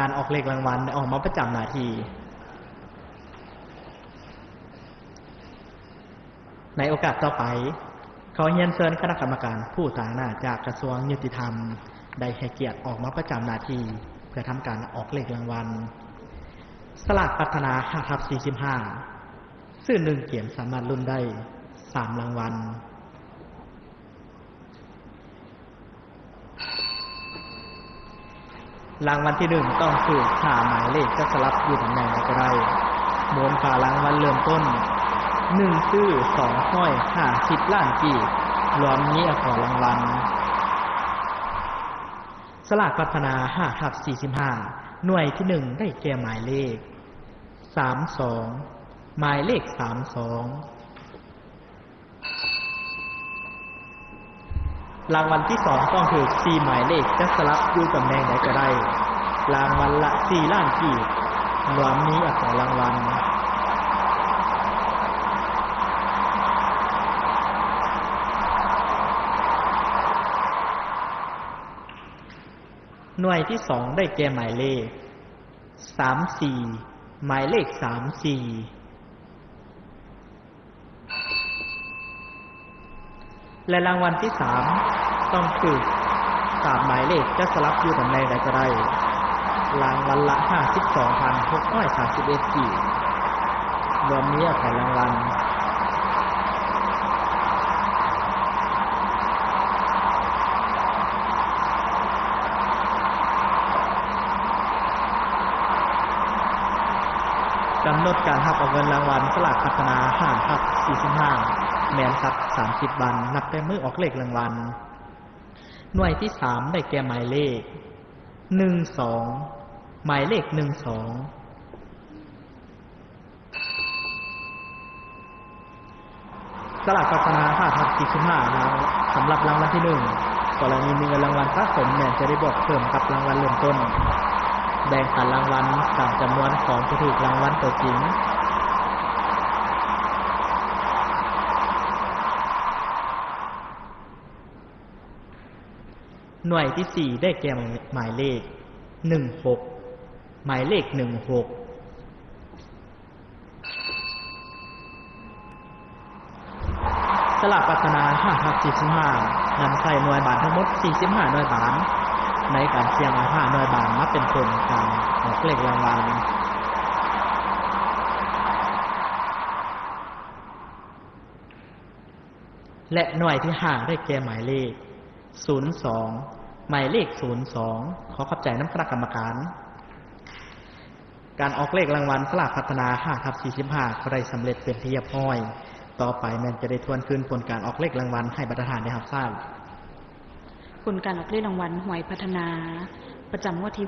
การออกเลขรางวัลได้ออกมาประจำหน้าที่ในโอกาสต่อไปขอเรียนเชิญคณะกรรมการผู้สาธารณะจากกระทรวงยุติธรรมได้ให้เกียรติออกมาประจำหน้าที่เพื่อทำการออกเลขรางวัลสลากพัฒนา 5/45 ซื้อ1เกมสามารถลุ้นได้3รางวัลรางวัลที่1ต้องถูก5หมายเลขจะสลับอยู่ตำแหน่งใดก็ได้มูลค่ารางวัลเริ่มต้น1ซื้อ2ห้อย50ล้านกีบรวมนี้ของรางวัลสลากพัฒนา 5/45 หน่วยที่1ได้แก่หมายเลข32หมายเลข32รางวัลที่2ต้องถูก4หมายเลขจะสลับอยู่ตำแหน่งใดก็ได้รางวัลละ4ล้านกีบรวมนี้ของรางวัลหน่วยที่2ได้แก่หมายเลข34หมายเลข34และรางวัลที่3ต้องถูก3หมายเลขจะสลับอยู่ตำแหน่งใดก็ได้รางวัลละ 52,631 กีบรวมนี้ของรางวัลกำหนดการหักออกเงินรางวัลสลากพัฒนา 5/45 แมนครับ30 วันนับแต่มื้อออกเลขรางวัลหน่วยที่3ได้แก่หมายเลข12หมายเลข12สลากพัฒนา 5/45 แล้วสำหรับรางวัลที่1กรณีมีเงินรางวัลสะสมแม่นจะได้บวกเพิ่มกับรางวัลเริ่มต้นแบ่งปันรางวัลตามจำนวนของผู้ถูกรางวัลตัวจริงหน่วยที่4ได้แก่หมายเลข16หมายเลข16สลากพัฒนา 5/45 นำใส่หน่วยบาททั้งหมด45หน่วยบาทในการเสี่ยงเอา5หน่วยบาทมาเป็นผลการออกเลขรางวัลและหน่วยที่5ได้แก่หมายเลข02หมายเลข02ขอขอบใจน้ำคณะกรรมการการออกเลขรางวัลสลากพัฒนา 5/45 ก็ได้สำเร็จเป็นที่เรียบร้อยต่อไปแม่นจะได้ทวนคืนผลการออกเลขรางวัลให้บรรดาท่านได้รับทราบผลการออกเลขรางวัลหวยพัฒนาประจำงวดที่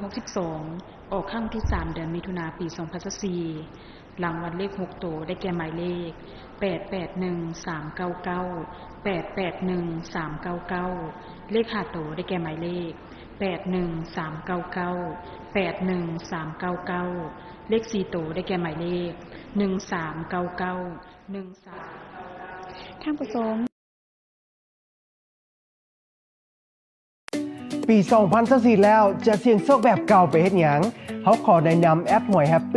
62ออกครั้งที่3เดือนมิถุนายนปี2024รางวัลเลข6ตัวได้แก่หมายเลข881399 881399เลข5ตัวได้แก่หมายเลข81399 81399เลข4ตัวได้แก่หมายเลข1399 13ท่านผู้ชมปี 2024 แล้วจะเสี่ยงโชคแบบเก่าไปเฮ็ดหยังเขาขอแนะนำแอปหวยแฮปปี้